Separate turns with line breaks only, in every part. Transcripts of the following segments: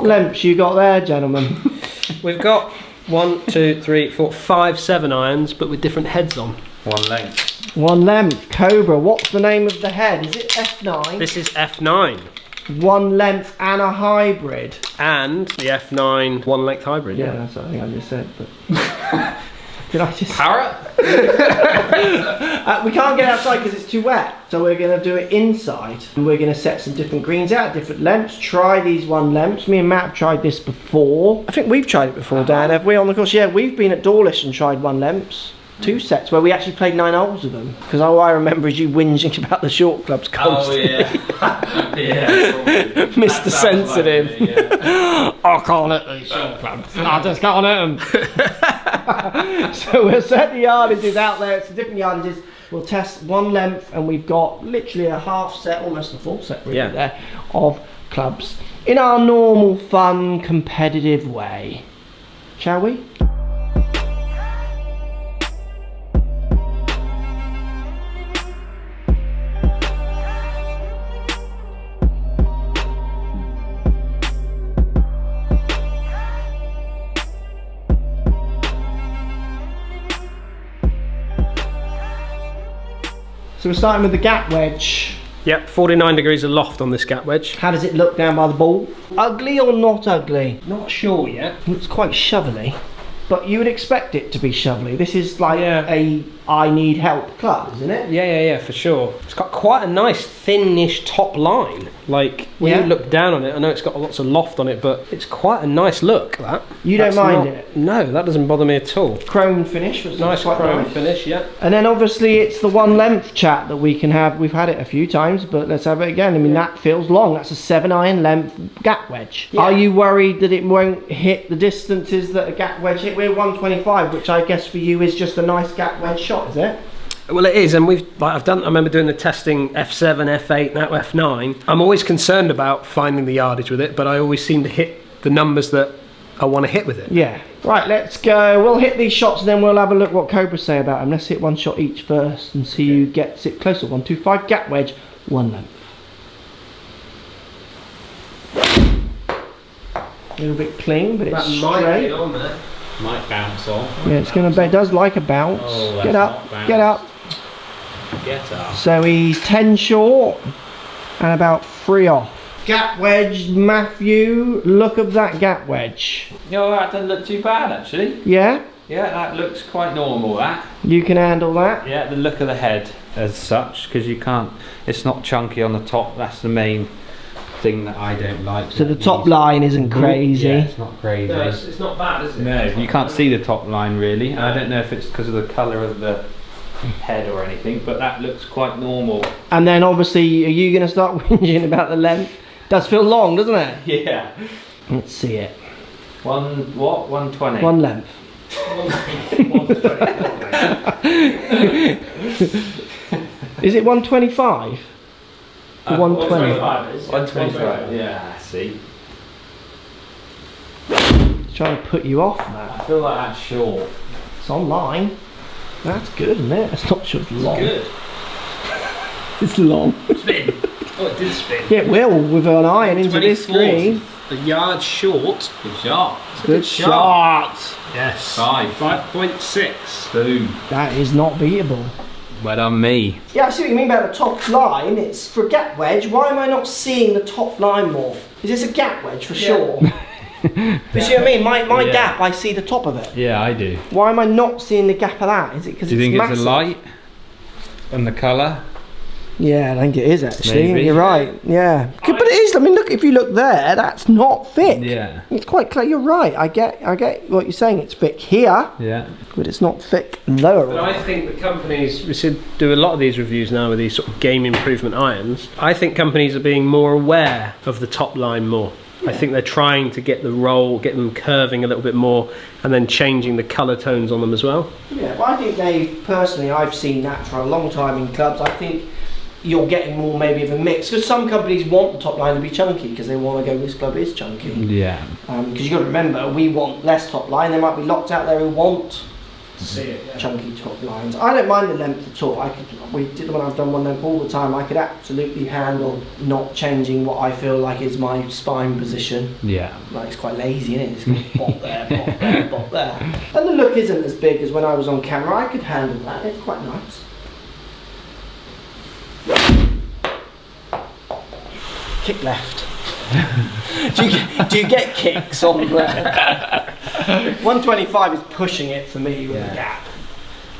What lengths you got there, gentlemen?
We've got 1, 2, 3, 4, 5 7-irons, but with different heads on.
One length.
One length. Cobra. What's the name of the head? Is it F9?
This is F9.
One length and a hybrid.
And the F9 one length hybrid.
Yeah, that's what I think I just said. But did I just?
Parrot?
We can't get outside because it's too wet, so we're going to do it inside. And we're going to set some different greens out, different lengths. Try these one lengths. Me and Matt have tried this before. I think we've tried it before, Dan. Have we on the course? Yeah, we've been at Dawlish and tried one lengths. 2 sets where we actually played 9 holes with them. Because all I remember is you whinging about the short clubs constantly.
Oh yeah. Yeah.
Mr. Sensitive.
Yeah.
I can't hit these short clubs. I just can't hit them. So we'll set the yardages out there. It's different yardages. We'll test one length, and we've got literally a half set, almost a full set really there, of clubs in our normal, fun, competitive way. Shall we? So we're starting with the gap wedge.
Yep, 49 degrees of loft on this gap wedge.
How does it look down by the ball? Ugly or not ugly?
Not sure yet.
It's quite shovelly, but you would expect it to be shovelly. This is like a I need help club, isn't it?
Yeah, for sure. It's got quite a nice thinnish top line. Like, when you look down on it, I know it's got lots of loft on it, but it's quite a nice look, that.
You don't mind it?
No, that doesn't bother me at all.
Chrome finish.
Nice chrome finish, yeah.
And then obviously it's the one length chat that we can have. We've had it a few times, but let's have it again. I mean, that feels long. That's a 7-iron length gap wedge. Yeah. Are you worried that it won't hit the distances that a gap wedge hit? We're 125, which I guess for you is just a nice gap wedge shot, is it?
Well, it is, and I remember doing the testing F7, F8, now F9. I'm always concerned about finding the yardage with it, but I always seem to hit the numbers that I want to hit with it. Yeah.
Right, let's go. We'll hit these shots and then we'll have a look what Cobra say about them. Let's hit one shot each first and see who gets it closer. 1, 2, 5, gap wedge, one length. A little bit clean, but it's straight.
On there. Might bounce on.
Yeah, it's gonna be. It does like a bounce.
Oh,
get up, get up.
Get up.
So he's 10 short and about 3 off. Gap wedge, Matthew. Look at that gap wedge.
No, that doesn't look too bad actually.
Yeah?
Yeah, that looks quite normal, that.
You can handle that?
Yeah, the look of the head as such, because you can't, it's not chunky on the top. That's the main thing that I don't like.
So the top line isn't crazy?
Yeah, it's not crazy.
No, it's not bad, is it?
No, you can't see the top line really. I don't know if it's because of the colour of the head or anything, but that looks quite normal.
And then obviously, are you going to start whinging about the length? Does feel long, doesn't it?
Yeah.
Let's see it.
120?
One length. Is it 125? 120?
125, yeah, I see.
It's trying to put you off, Matt.
I feel like that's short.
It's online. That's good, isn't it? It's not sure it's long.
Good.
It's long.
Spin. Oh, it did spin.
It will with an iron into this green.
A yard short.
Good shot.
Good shot.
Yes.
5.6. Boom.
That is not beatable.
Well done, me.
Yeah, I see what you mean about the top line. It's for a gap wedge. Why am I not seeing the top line more? Is this a gap wedge for sure? You see what I mean? My gap, I see the top of it.
Yeah, I do.
Why am I not seeing the gap of that? Is it because it's massive?
Do you think it's the light and the colour?
Yeah, I think it is actually.
Maybe.
You're right. Yeah, but it is. I mean, look. If you look there, that's not thick.
Yeah.
It's quite clear. You're right. I get what you're saying. It's thick here.
Yeah.
But it's not thick lower.
But I think the companies, we should do a lot of these reviews now with these sort of game improvement irons. I think companies are being more aware of the top line more. Yeah. I think they're trying to get the roll, get them curving a little bit more, and then changing the colour tones on them as well.
Yeah, well, I think I've seen that for a long time in clubs. I think you're getting more maybe of a mix, because some companies want the top line to be chunky because they want to go, this club is chunky.
Yeah.
Because you've got to remember, we want less top line. There might be locked out there who want
See it, yeah.
chunky top lines. I don't mind the length at all. We did when I've done one length all the time. I could absolutely handle not changing what I feel like is my spine position.
Yeah.
Like it's quite lazy, isn't it? It's going to bop there, bop there, bop there. And the look isn't as big as when I was on camera. I could handle that. It's quite nice. Kick left. do you get kicks on there? 125 is pushing it for me with the gap.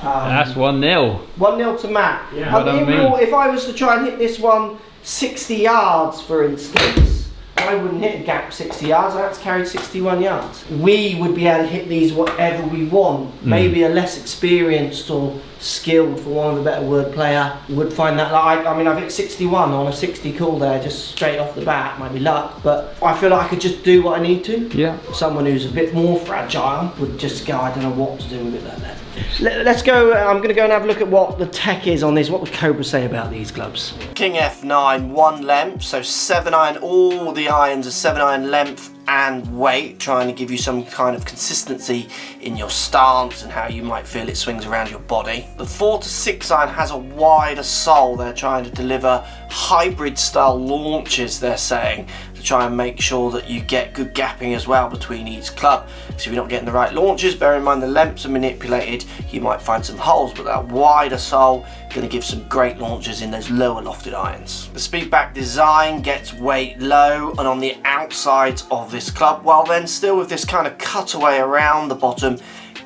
That's 1-0.
1-0 to Matt.
Yeah.
If I was to try and hit this one 60 yards, for instance, I wouldn't hit a gap 60 yards. That's carried 61 yards. We would be able to hit these whatever we want. Maybe a less experienced or skilled, for want of a better word, player would find that. I mean, I've hit 61 on a 60 call there, just straight off the bat. Might be luck, but I feel like I could just do what I need to.
Yeah.
Someone who's a bit more fragile would just go, I don't know what to do with it like that. Let's go. I'm going to go and have a look at what the tech is on this. What would Cobra say about these clubs? King F9, 1 length, so 7 iron. All the irons are 7 iron length and weight, trying to give you some kind of consistency in your stance and how you might feel it swings around your body. The 4 to 6 iron has a wider sole. They're trying to deliver hybrid style launches, they're saying, to try and make sure that you get good gapping as well between each club. So if you're not getting the right launches, bear in mind the lengths are manipulated, you might find some holes, but that wider sole going to give some great launches in those lower lofted irons. The speedback design gets weight low and on the outsides of this club, while then still with this kind of cutaway around the bottom,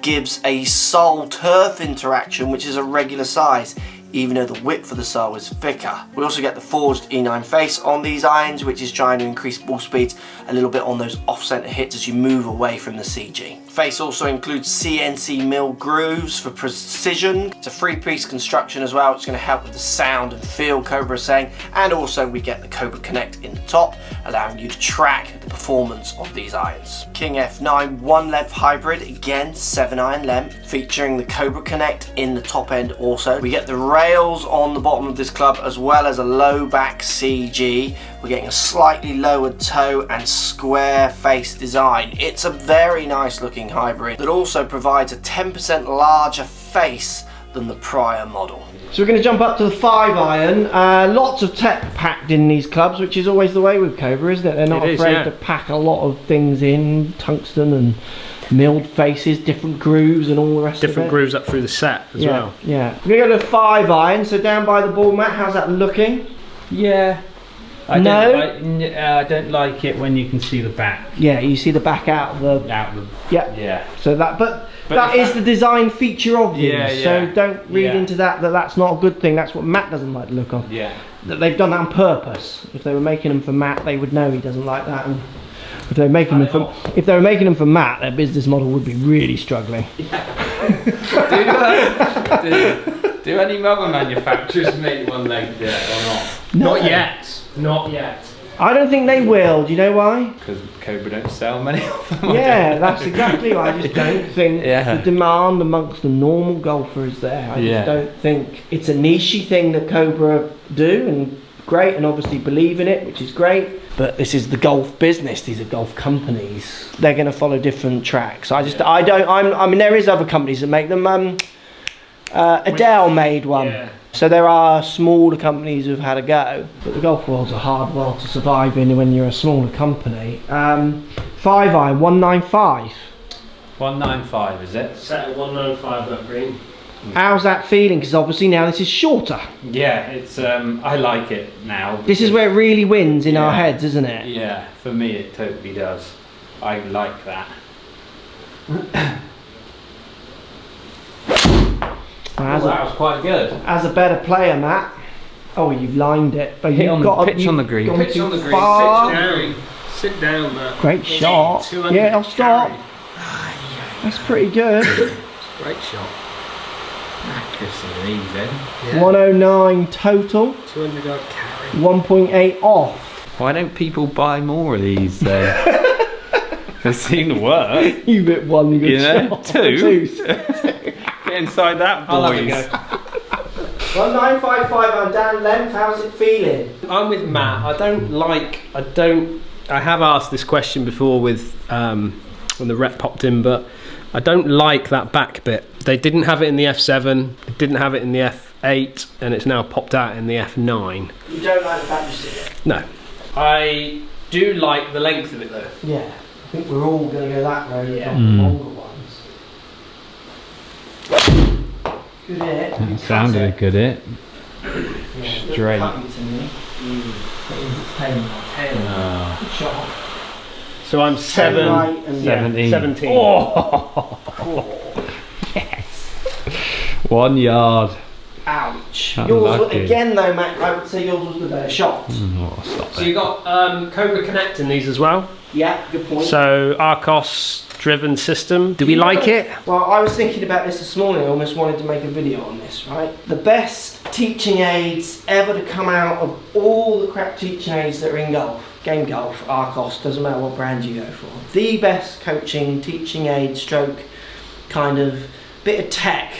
gives a sole turf interaction which is a regular size, even though the width of the sole is thicker. We also get the forged E9 face on these irons, which is trying to increase ball speeds a little bit on those off-centre hits as you move away from the CG. Face also includes CNC mill grooves for precision. It's a 3-piece construction as well. It's going to help with the sound and feel, Cobra is saying. And also we get the Cobra Connect in the top, allowing you to track the performance of these irons. King F9 1 length hybrid, again 7 iron length, featuring the Cobra Connect in the top end also. We get the rails on the bottom of this club as well as a low back CG. We're getting a slightly lowered toe and square face design. It's a very nice looking hybrid that also provides a 10% larger face than the prior model. So we're going to jump up to the 5 iron. Lots of tech packed in these clubs, which is always the way with Cobra, isn't it? They're not afraid to pack a lot of things in, tungsten and milled faces, different grooves and all the rest of it.
Different grooves up through the set as well.
Yeah. We're going to go to 5 iron, so down by the ball, Matt, how's that looking?
Yeah. I don't like it when you can see the back.
Yeah, you see the back out of the... Yeah. So that, but that is the design feature of these. So don't read into that that's not a good thing. That's what Matt doesn't like the look of.
Yeah.
That they've done that on purpose. If they were making them for Matt, they would know he doesn't like that. And if they were making them for Matt, their business model would be really struggling.
Do any other manufacturers make one like that or not?
No. Not yet.
I don't think they will. Do you know why?
Because Cobra don't sell many of them.
Yeah, that's exactly why. I just don't think the demand amongst the normal golfer is there. I just don't think it's a niche thing that Cobra do, and great, and obviously believe in it, which is great. But this is the golf business. These are golf companies. They're going to follow different tracks. I mean, there is other companies that make them. Adele made one. Yeah. So there are smaller companies who've had a go, but the golf world's a hard world to survive in when you're a smaller company. 5 iron, 195.
195 is it?
Set at 195 that green.
How's that feeling? Because obviously now this is shorter.
Yeah, it's I like it now.
This is where it really wins in our heads, isn't it?
Yeah, for me it totally does. I like that. That was quite good.
As a better player, Matt. Oh, you've lined it. But
you've got pitch on the green.
Pitch on the green. Sit down, Matt.
Great shot. Yeah, I'll stop. That's pretty good.
Great shot.
Accuracy easy.
Yeah. 109 total.
200 yard carry.
1.8 off.
Why don't people buy more of these then? They seem to work.
You hit one good shot.
Two. Get inside that, boys.
1955 on Dan length. How's it feeling?
I'm with Matt. I have asked this question before with when the rep popped in, but I don't like that back bit. They didn't have it in the F7, they didn't have it in the F8, and it's now popped out in the F9.
You don't like the back bit?
No. I do like the length of it though.
Yeah, I think we're all going to go that road,
Yeah.
not the longer ones. Good hit.
That sounded a good hit.
Yeah,
Straight.
cutting to me. Good shot.
So I'm
10 right and
17.
17.
Oh! Yes! 1 yard.
Ouch.
Unlucky.
Yours was, again though, Matt, I would say yours was the better shot.
Oh, stop
So
it.
you got Cobra Connect in these as well.
Yeah, good point.
So Arcos driven system. Do we like it?
Well, I was thinking about this morning. I almost wanted to make a video on this, right? The best teaching aids ever to come out of all the crap teaching aids that are in golf, game golf, Arcos, doesn't matter what brand you go for. The best coaching, teaching aid, stroke, kind of bit of tech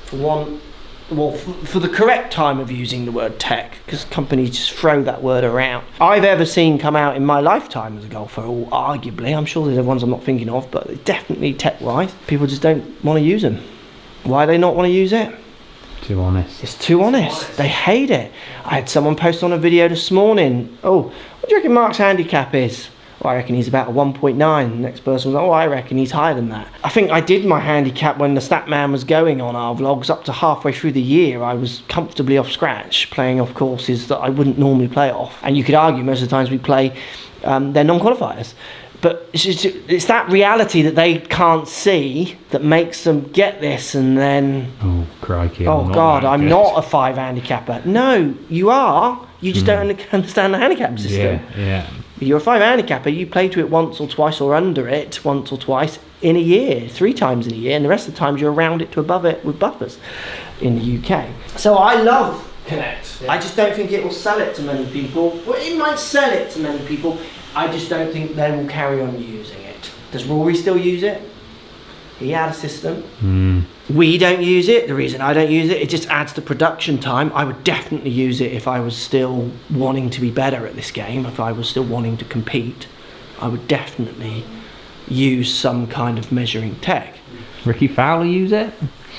for one. Well, for the correct time of using the word tech, because companies just throw that word around, I've ever seen come out in my lifetime as a golfer, or arguably, I'm sure there's ones I'm not thinking of, but definitely tech-wise, people just don't want to use them. Why do they not want to use it?
Too honest.
It's too honest. They hate it. I had someone post on a video this morning, oh, what do you reckon Mark's handicap is? Well, I reckon he's about a 1.9. The next person was like, oh, I reckon he's higher than that. I think I did my handicap when the stat man was going on our vlogs. Up to halfway through the year, I was comfortably off scratch, playing off courses that I wouldn't normally play off. And you could argue most of the times we play, they're non-qualifiers. But it's that reality that they can't see that makes them get this and then...
Oh, crikey.
Oh, God, I'm not a 5 handicapper. No, you are. You just don't understand the handicap system.
Yeah.
You're a 5 handicapper, you play to it once or twice or under it once or twice in a year, 3 times in a year, and the rest of the times you're around it to above it with buffers in the UK. So I love Connect. I just don't think it will sell it to many people. Well, it might sell it to many people. I just don't think they will carry on using it. Does Rory still use it? He had a system. We don't use it. The reason I don't use it, it just adds to production time. I would definitely use it if I was still wanting to be better at this game. If I was still wanting to compete, I would definitely use some kind of measuring tech.
Ricky Fowler use it?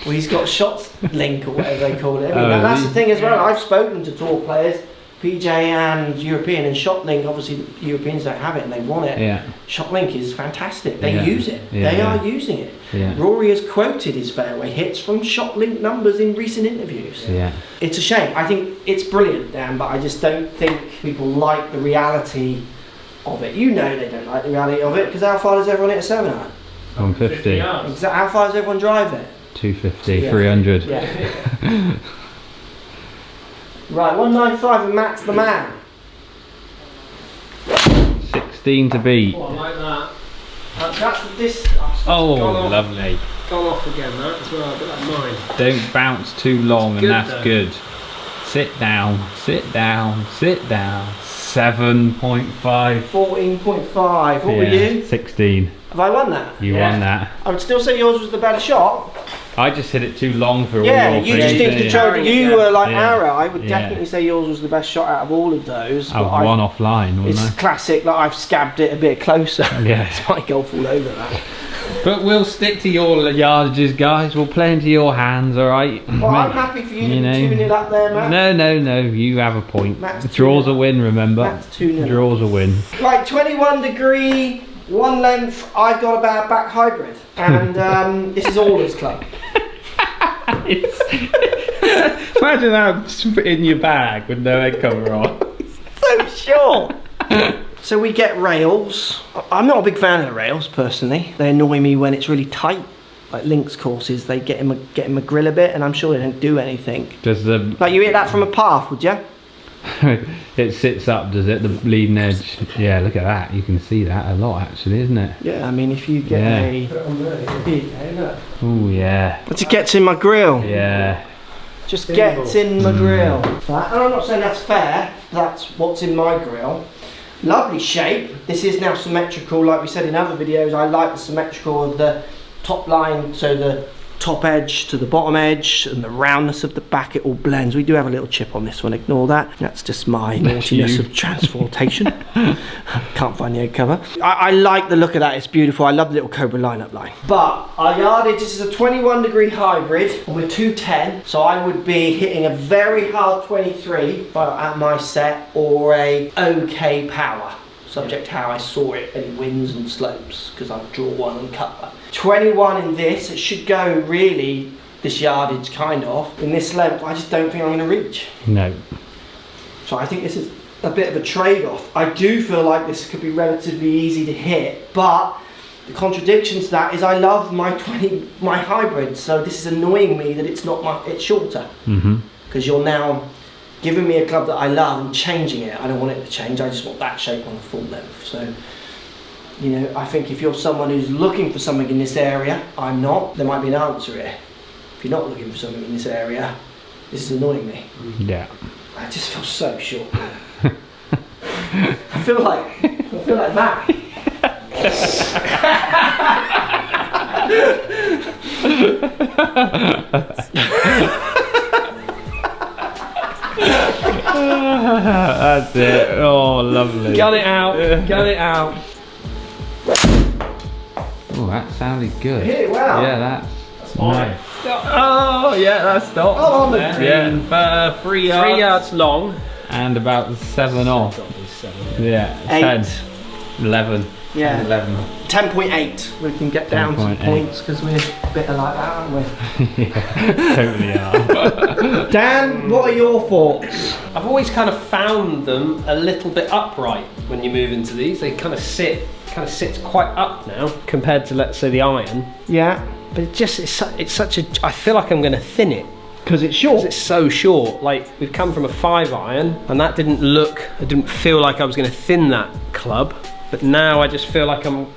Well, he's got Shots Link or whatever they call it. I mean, that's the thing as well. I've spoken to tour players, PJ and European, and ShotLink, obviously the Europeans don't have it and they want it.
Yeah.
ShotLink is fantastic. They use it.
Yeah,
They
yeah.
are using it.
Yeah.
Rory has quoted his fairway hits from ShotLink numbers in recent interviews.
Yeah.
It's a shame. I think it's brilliant, Dan, but I just don't think people like the reality of it. You know they don't like the reality of it, because how far does everyone hit a 7-iron?
150.
How far does everyone drive it?
250.
Yeah.
300.
Yeah. Right, 195 and Matt's the man.
16 to beat.
Oh, I like that.
That's the
Oh,
Gone off.
lovely.
Gone off again, that as well. A bit like mine.
Don't bounce too long, and
Good,
that's
though.
good. Sit down, sit down, sit down. 7.5.
14.5. What were you?
16.
Have I won that?
You won that.
I would still say yours was the better shot.
I just hit it too long for
Yeah,
all your
you just
things,
didn't
didn't
control. You were like
Yeah.
Ara. I would
Yeah.
definitely say yours was the best shot out of all of those.
I
but
was one offline,
It's
wasn't
classic. Like I've scabbed it a bit closer.
Yeah.
It's my golf all over that.
I? But we'll stick to your yardages, guys. We'll play into your hands, all right?
Well, I'm happy for you to
You know.
tune it up there, Matt.
No. You have a point.
Matt's
Draws a
2-0.
win, remember?
Matt's 2-0.
Draws a win.
Right, 21 degree, 1 length. I've got a bad back hybrid, and this is Allers Club.
Imagine that in your bag with no head cover on.
So short. So we get rails. I'm not a big fan of the rails personally. They annoy me when it's really tight. Like links courses, they get in my grill a bit, and I'm sure they don't do anything.
Does the
Like you hit that from a path, would you?
it sits up, does it? The leading edge. Yeah, look at that. You can see that a lot, actually, isn't it?
Yeah, I mean if you get
Oh yeah.
But it gets in my grill.
Yeah.
Just gets in my grill. That, and I'm not saying that's fair. That's what's in my grill. Lovely shape. This is now symmetrical, like we said in other videos. I like the symmetrical of the top line, so the top edge to the bottom edge and the roundness of the back, it all blends. We do have a little chip on this one, ignore that. That's just my naughtiness of transportation. Can't find the egg cover. I like the look of that, it's beautiful. I love the little Cobra lineup line. But our yardage, this is a 21 degree hybrid and we're 210, so I would be hitting a very hard 23 at my set or a okay power, subject to how I saw it, any winds and slopes, because I draw one and cut one. 21 in this, it should go really, this yardage kind of, in this length, I just don't think I'm going to reach.
No.
So I think this is a bit of a trade-off. I do feel like this could be relatively easy to hit, but the contradiction to that is I love my hybrid, so this is annoying me that it's shorter. Because you're now giving me a club that I love and changing it. I don't want it to change, I just want that shape on the full length. So, you know, I think if you're someone who's looking for something in this area, I'm not, there might be an answer here. If you're not looking for something in this area, this is annoying me. Yeah. I just feel so short. I feel like that.
That's it. Oh, lovely.
Gun it out.
Oh, that sounded good.
Hit it well.
Yeah, that's nice.
Oh, yeah, that's stopped.
Oh, on the green.
Yeah, 3 yards.
3 yards long.
And about 7 off. Yeah,
8.
10. 11.
Yeah.
11.
10.8. We can get down some
10.8.
points because we're a bit like that, aren't we?
Yeah, totally are.
Dan, what are your thoughts?
I've always kind of found them a little bit upright when you move into these. They kind of sits quite up now compared to, let's say, the iron.
Yeah.
But it's such a, I feel like I'm going to thin it.
Because it's short.
It's so short. Like, we've come from a 5 iron and that I didn't feel like I was going to thin that club. But now I just feel like I'm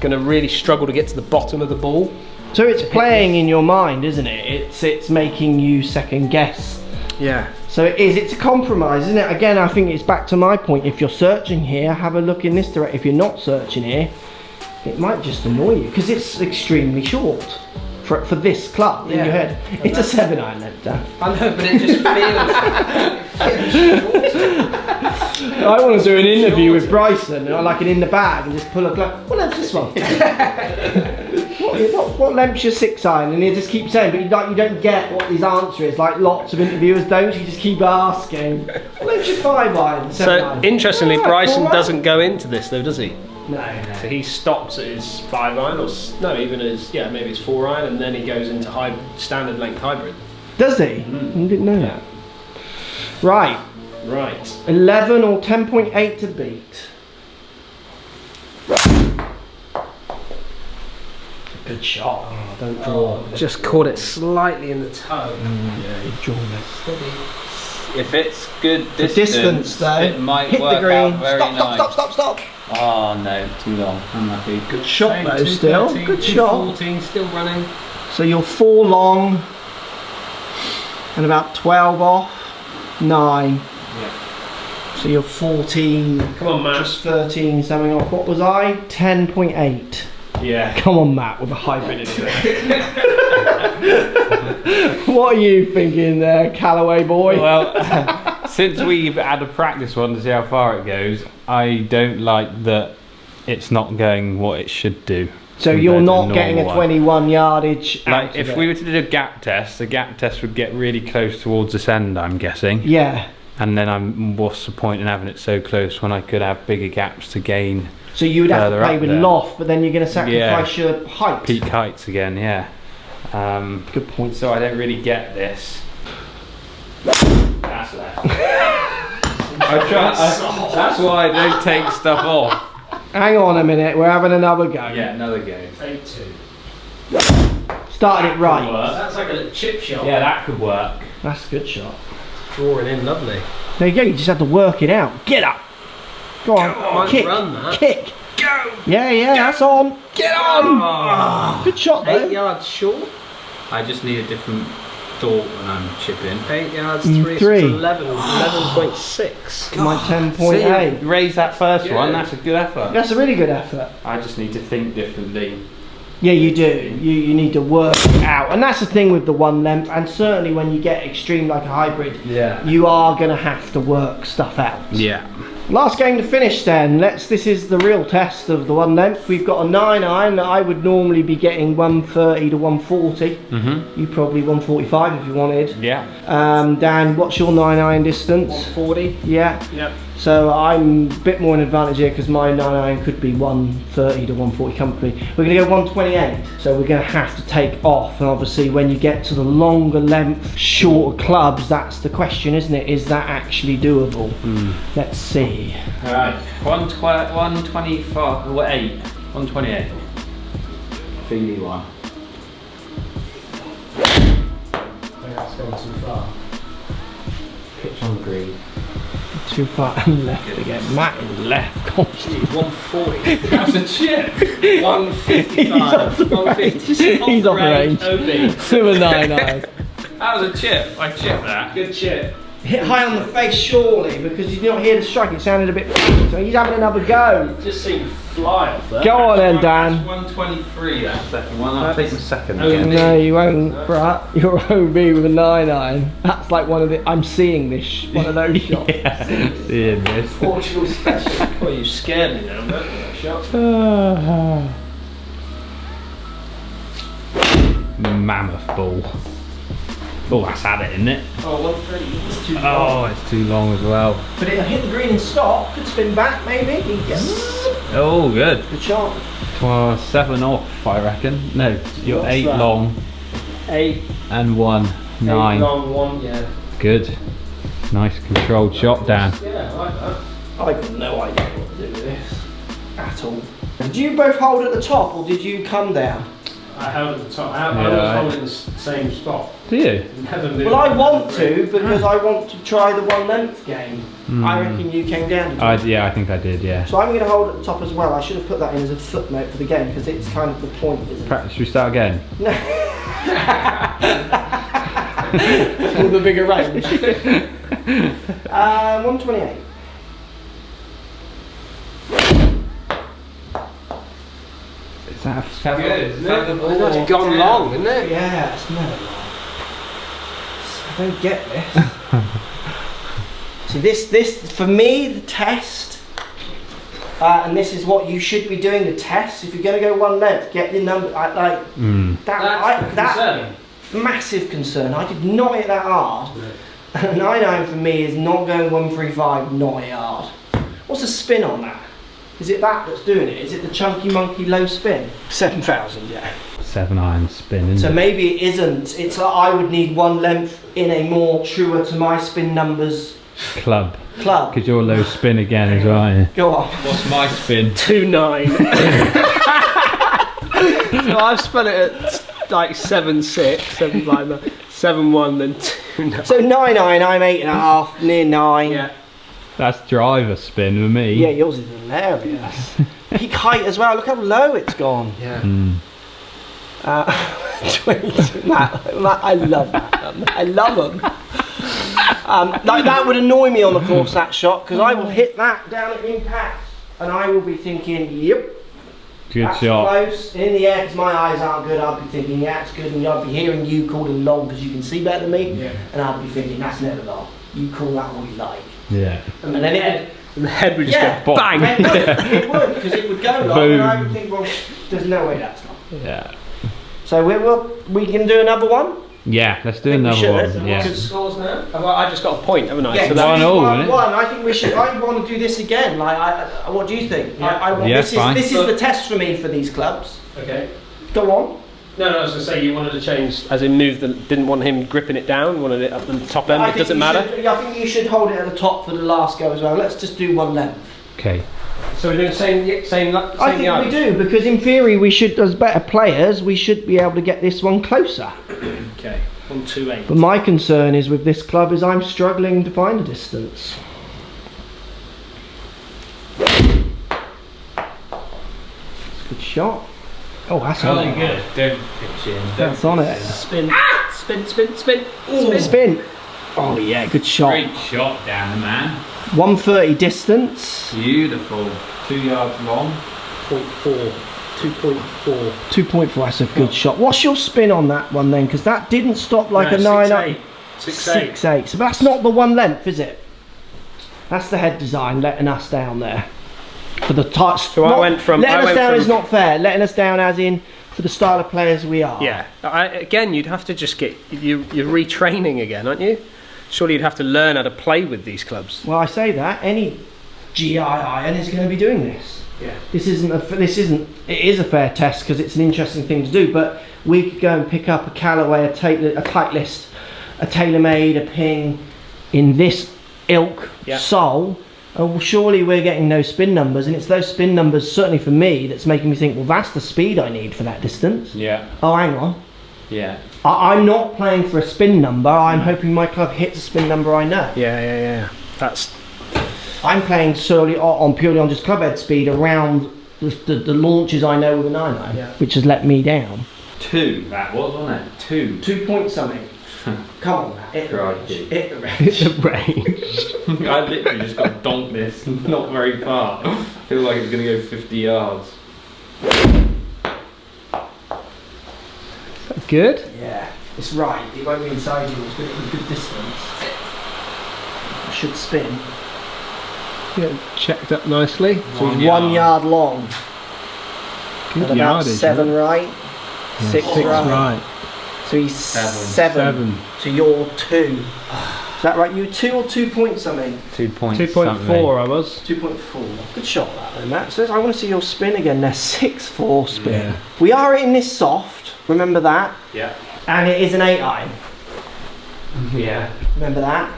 going to really struggle to get to the bottom of the ball.
So it's playing in your mind, isn't it? It's making you second guess.
Yeah.
So it's a compromise, isn't it? Again, I think it's back to my point. If you're searching here, have a look in this direction. If you're not searching here, it might just annoy you because it's extremely short for this club in your head. It's a 7 iron length, Dan.
I know, but it just feels shorter.
I want to do an interview with Bryson, like an in the bag, and just pull a club. What length's this one? what length's your 6 iron? And he just keep saying, but you don't get what his answer is. Like lots of interviewers don't. You just keep asking. What length's your 5 iron? 7 iron?
Interestingly, Bryson doesn't go into this though, does he?
No.
So he stops at his 5 iron, or no, even his maybe his 4 iron, and then he goes into standard length hybrid.
Does he? I didn't know that. Right. 11 or 10.8 to beat. Good shot.
Oh, don't draw. Just caught it slightly in the toe.
Yeah, you drawn it.
Steady.
If it's good
distance though,
it might
hit
work
the green.
out very nice.
Stop.
Oh no, too long. Unlucky.
Good shot though, still.
13,
Good shot.
14, still running.
So you're 4 long and about 12 off. 9.
Yeah.
So you're 14.
Come on, Matt.
Just 13 something off. What was I? 10.8.
Yeah.
Come on, Matt, with a hybrid into it. What are you thinking there, Callaway boy?
Well, since we've had a practice one to see how far it goes, I don't like that it's not going what it should do.
So you're not getting a 21 yardage.
Like if we were to do a gap test, the gap test would get really close towards this end, I'm guessing.
Yeah.
And then what's the point in having it so close when I could have bigger gaps to gain?
So you would have to play with
there.
Loft, but then you're going to sacrifice your height.
Peak heights again, yeah.
Good point.
So I don't really get this. That's left. That's why I don't take stuff off.
Hang on a minute, we're having another go.
Yeah, another go.
8-2.
Started it right.
That's like a little chip shot.
Yeah, that could work.
That's a good shot.
Drawing in lovely.
There you go, you just have to work it out. Get up. Go on, kick.
Run that.
Kick.
Go.
Yeah, that's on. Get on.
Oh.
Good shot though.
8 yards short.
I just need a different thought when I'm chipping.
8 yards, 3. So 11. 11.6.
My 10.8.
Raise that first one, that's a good effort.
That's a really good effort.
I just need to think differently.
Yeah, you do. You need to work it out, and that's the thing with the one length. And certainly when you get extreme like a hybrid, you are going to have to work stuff out.
Yeah.
Last game to finish then. This is the real test of the one length. We've got a 9-iron that I would normally be getting 130 to 140. You probably 145 if you wanted.
Yeah.
Dan, what's your 9-iron distance?
140.
Yeah.
Yep.
So I'm a bit more in advantage here because my 9-iron could be 130 to 140 comfortably. We're going to go 128. So we're going to have to take off. And obviously when you get to the longer length, shorter clubs, that's the question, isn't it? Is that actually doable? Let's see.
Alright, 125, what, 8? 128. Feely one.
I think that's going too far.
Pitch on green.
Too far and left again. Matt is left constantly.
140.
That's a chip!
155. 150.
He's off the range.
OB.
To a 9-iron.
That was a chip. I chipped that.
Good chip.
Hit high on the face surely because you didn't hear the strike. It sounded a bit. So he's having another go.
It just seemed to fly off there.
Go on then, Dan.
123, that second one. I'll take the second
Oh,
again.
no, you won't, Brat. You're OB with a 9-iron. That's like one of the. I'm seeing this. One of those shots.
Seeing this.
Portugal special.
Well, you scared me now, don't you, that shot?
Mammoth ball. Oh, that's had it, isn't it?
Oh, 130. It's too long.
Oh, it's too long as well.
But it'll hit the green and stop. Could spin back maybe. Yes.
Oh, good.
Good shot.
7 off, I reckon. No, you're
What's
8
that?
long
8.
and 1. 9.
8 long, 1, yeah.
Good. Nice controlled shot, Dan.
Yeah, I like that.
I've got no idea what to do with this at all. Did you both hold at the top or did you come down?
I held at the top. I
Yeah,
was holding the same spot.
Do you?
Never moved.
Well, I want to because I want to try the one length game. I reckon you came down.
Yeah, I think I did, yeah.
So I'm going to hold at the top as well. I should have put that in as a footnote for the game because it's kind of the point, isn't it?
Practice, should we start again?
No. All the bigger range. 128.
Is that a
Good, isn't it?
Oh,
It's gone long, isn't it?
Yeah, it's no. I don't get this. See, this for me, the test, and this is what you should be doing. The test. If you're going to go one length, get the number. Like that. Massive concern. I did not hit that hard. 9-iron for me is not going 135, not hit hard. What's the spin on that? Is it that that's doing it? Is it the chunky monkey low spin? 7,000, yeah.
7-iron spin, isn't
So
it?
maybe it isn't. It's like I would need one length in a more truer to my spin numbers
Club.
club.
Because you're low spin again as well, aren't you?
Go on.
What's my spin?
2-9. So I've spun it at like 7-6, 7-5, 7-1, then 2-9.
So 9-iron, I'm 8.5, near 9.
Yeah.
That's driver spin with me.
Yeah, yours is hilarious. Peak height as well. Look how low it's gone.
Yeah.
22. Matt, I love that. I love them. Like that would annoy me on the course, that shot, because I will hit that down at impact and I will be thinking, yep,
Good
that's
shot.
close. In the air, because my eyes aren't good, I'll be thinking, yeah, it's good, and I'll be hearing you call it long because you can see better than me, and I'll be thinking, that's never long. You call that what you like.
Yeah.
And then
The head would just
Yeah.
go bang.
It would, because it would go long, and I would think, well, there's no way that's long.
Yeah.
So we can do another one?
Yeah, let's do
think we
another
should.
one. Yeah.
Good scores now? Well, I just got a point, haven't I?
Yeah,
So that-
1-1, isn't it?
I think we should. I want to do this again. Like, what do you think? I want,
Yeah,
this
fine.
is the test for me for these clubs.
Okay.
Go on.
No, I was going to say you wanted to change, as in move didn't want him gripping it down, wanted it up the top end,
I
it
think
doesn't
you
matter.
should- I think you should hold it at the top for the last go as well. Let's just do one length.
Okay.
So we're doing same
I think
yard.
we do, because in theory we should, as better players, we should be able to get this one closer.
Okay, 128.
But my concern is with this club is I'm struggling to find a distance. Good shot. Oh, that's on it.
good. Don't pitch in.
That's on it.
Spin, spin.
Spin. Oh yeah, good shot.
Great shot, Dan the man.
130 distance.
Beautiful. 2 yards long.
0.4. 2.4.
2.4, that's a good shot. What's your spin on that one then? Because that didn't stop like a 9-8.
6.8.
6.8. So that's not the one length, is it? That's the head design letting us down there. For the touch.
So I went from.
Letting us down is not fair. Letting us down as in for the style of players we are.
Yeah. Again, you'd have to just get. You're retraining again, aren't you? Surely you'd have to learn how to play with these clubs.
Well, I say that. Any GI iron is going to be doing this.
Yeah.
It is a fair test because it's an interesting thing to do, but we could go and pick up a Callaway, a Titleist, a TaylorMade, a Ping in this ilk sole, and surely we're getting no spin numbers, and it's those spin numbers, certainly for me, that's making me think, well, that's the speed I need for that distance.
Yeah.
Oh, hang on.
Yeah.
I'm not playing for a spin number, I'm hoping my club hits a spin number I know.
Yeah.
I'm playing purely on just club head speed around the launches I know with a 9-iron, which has let me down.
2, that was, wasn't it? 2.
2 point something. Come on, Matt. Hit the range. Hit the range.
Hit the range.
I literally just got donked this, not very far. I feel like it's going to go 50 yards.
Good?
Yeah, it's right. It won't be inside yours, but it'll be good distance. I should spin.
Yeah, checked up nicely.
So he's 1 yard long.
Good
and about
yardage,
7 right.
Yeah,
6 right. So he's 7 to your 2. Is that right? You 2 or 2 point something?
2 point
2.4 I was.
2.4. Good shot that then, Matt. So I want to see your spin again there. 6-4 spin.
Yeah.
We are in this soft. Remember that?
Yeah.
And it is an 8-iron.
Yeah.
Remember that?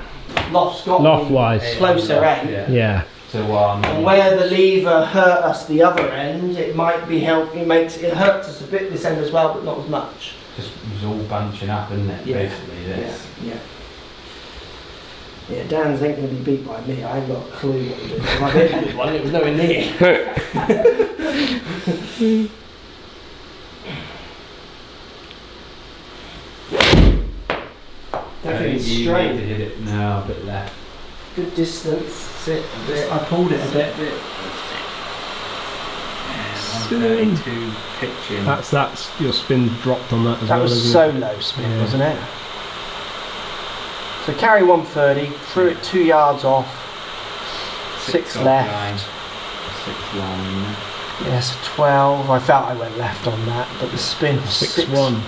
Loft's got
Loft-wise.
closer end.
Yeah.
To 1.
And where the lever hurt us the other end, it might be helping. It hurts us a bit this end as well, but not as much.
Just it was all bunching up, isn't it? Basically, this.
Yeah, Dan's ain't going to be beat by me. I ain't got a clue what to do. If I did a good one, it was nowhere near. Definitely straight.
You need to hit it now, a bit left.
Good distance. Sit a bit. I pulled it a bit.
132 pitching.
That's your spin dropped on that as
That
well.
was so low spin, wasn't it? So carry 130, threw it 2 yards off, 6 left.
6 line.
Yes, 12. I felt I went left on that, but the spin was
6-1.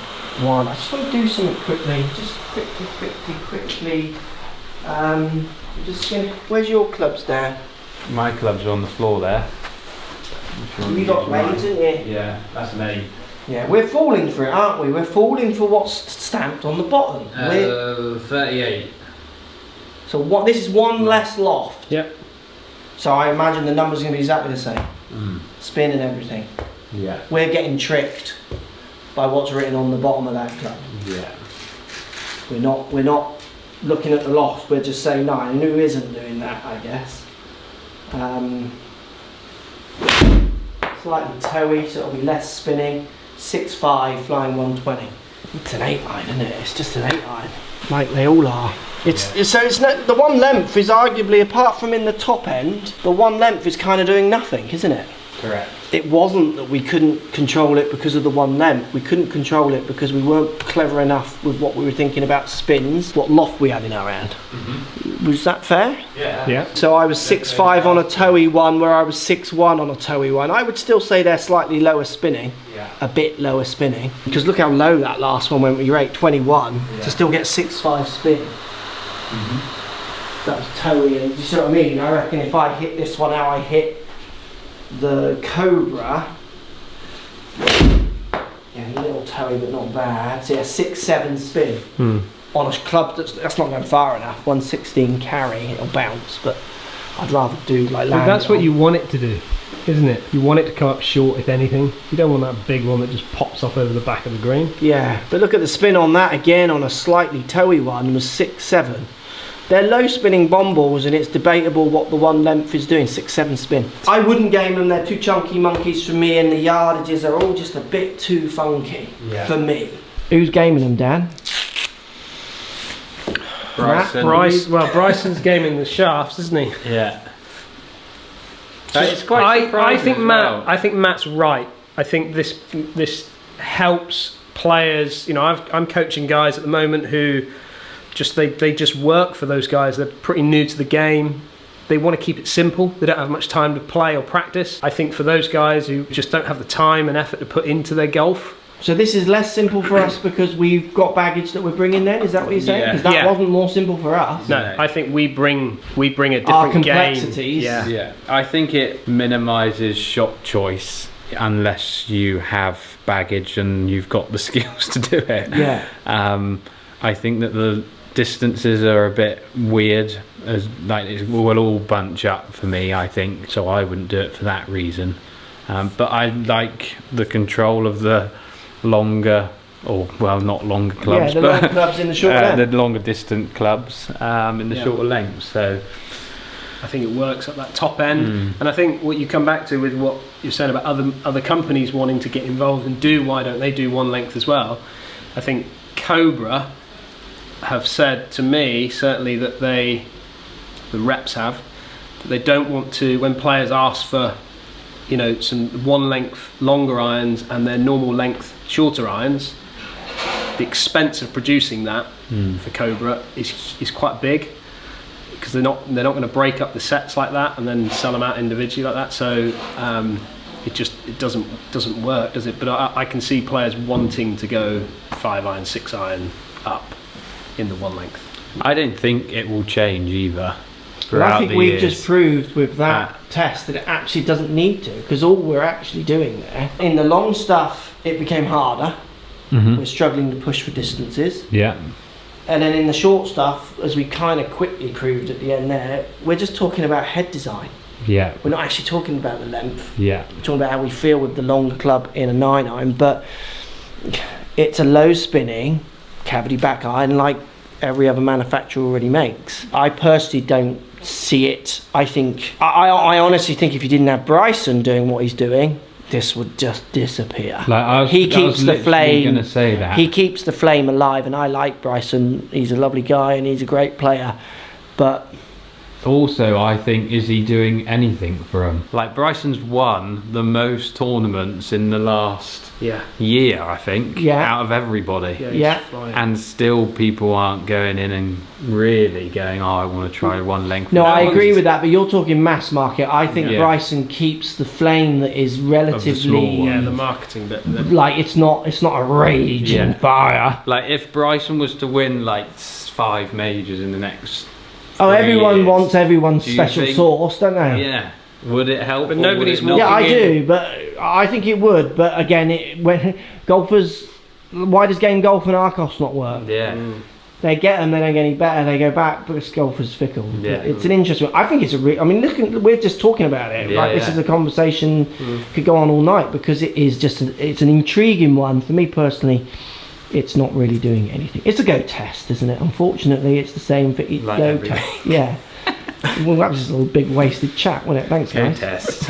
1. I just want to do something quickly. Just quickly. Where's your clubs, Dan?
My clubs are on the floor there.
You got lanes, didn't you?
Yeah, that's an 8.
Yeah, we're falling for it, aren't we? We're falling for what's stamped on the bottom.
38.
So what? This is one less loft.
Yep.
So I imagine the numbers are going to be exactly the same. Spin and everything.
Yeah.
We're getting tricked by what's written on the bottom of that club.
Yeah.
We're not looking at the loft. We're just saying 9. And who isn't doing that? I guess. Slightly toey, so it'll be less spinning. 6-5, flying 120. It's an 8-iron, isn't it? It's just an 8-iron, like they all are. So it's not, the one length is arguably, apart from in the top end, the one length is kind of doing nothing, isn't it?
Correct.
It wasn't that we couldn't control it because of the one length. We couldn't control it because we weren't clever enough with what we were thinking about spins, what loft we had in our hand. Was that fair?
Yeah.
So I was 6-5 on a toey one, where I was 6-1 on a toey one. I would still say they're slightly lower spinning, a bit lower spinning, because look how low that last one went with your 821 to still get 6-5 spin. That was toey, and you see what I mean? I reckon if I hit this one how I hit the Cobra, a little toey but not bad. So 6-7 spin on a club that's not going far enough. 116 carry, it'll bounce, but I'd rather do like land.
That's what you want it to do, isn't it? You want it to come up short, if anything. You don't want that big one that just pops off over the back of the green.
Yeah, but look at the spin on that again. On a slightly toey one was 6-7. They're low spinning bomb balls, and it's debatable what the one length is doing. 6-7 spin. I wouldn't game them. They're too chunky monkeys for me, and the yardages are all just a bit too funky for me. Who's gaming them, Dan?
Bryson.
Bryson's gaming the shafts, isn't he?
Yeah. It's quite surprising
I think
as well.
I think Matt's right I think this helps players. You know, I'm coaching guys at the moment who they just work for those guys. They're pretty new to the game. They want to keep it simple. They don't have much time to play or practice. I think for those guys who just don't have the time and effort to put into their golf.
So this is less simple for us because we've got baggage that we're bringing then? Is that what you're saying? Because that wasn't more simple for us.
No, I think we bring a different
Our complexities.
game.
Yeah, I think it minimises shot choice unless you have baggage and you've got the skills to do it.
Yeah.
I think that the distances are a bit weird, as like it will all bunch up for me, I think, so I wouldn't do it for that reason. But I like the control of the longer, or well, not longer clubs,
the
but
longer clubs in the short length.
the longer distant clubs in the shorter lengths. So
I think it works at that top end. And I think what you come back to with what you're saying about other companies wanting to get involved and why don't they do one length as well? I think Cobra have said to me, certainly, that the reps have, that they don't want to, when players ask for, you know, some one length longer irons and their normal length shorter irons, the expense of producing that for Cobra is quite big, because they're not going to break up the sets like that and then sell them out individually like that. So it doesn't work, does it? But I can see players wanting to go 5 iron, 6 iron up in the one length.
I don't think it will change either.
Well, I think we've just proved with that test that it actually doesn't need to, because all we're actually doing there, in the long stuff, it became harder. We're struggling to push for distances.
Yeah.
And then in the short stuff, as we kind of quickly proved at the end there, we're just talking about head design.
Yeah.
We're not actually talking about the length.
Yeah.
We're talking about how we feel with the longer club in a 9 iron, but it's a low spinning cavity back iron like every other manufacturer already makes. I personally don't see it. I think, I honestly think if you didn't have Bryson doing what he's doing, this would just disappear. He keeps the flame.
Gonna say that.
He keeps the flame alive, and I like Bryson. He's a lovely guy and he's a great player, but
also, I think, is he doing anything for him? Like, Bryson's won the most tournaments in the last year, I think, out of everybody. And still people aren't going in and really going, oh, I want to try one length.
No, I agree with that, but you're talking mass market. I think Bryson keeps the flame that is relatively...
the marketing bit.
Like, it's not a raging fire.
Like, if Bryson was to win, like, 5 majors in the next...
Oh, everyone wants everyone's special sauce, don't they?
Yeah. Would it help?
But nobody's walking in.
Yeah, I do, but I think it would. But again, when golfers, why does game golf and Arcos not work?
Yeah.
They get them, they don't get any better, they go back because golfers fickle.
Yeah.
It's an interesting one. I think it's I mean, we're just talking about it, right? This is a conversation could go on all night, because it is just it's an intriguing one for me personally. It's not really doing anything. It's a go test, isn't it? Unfortunately, it's the same for each go test. Yeah. Well, that was just a little big wasted chat, wasn't it? Thanks, guys.
Go test.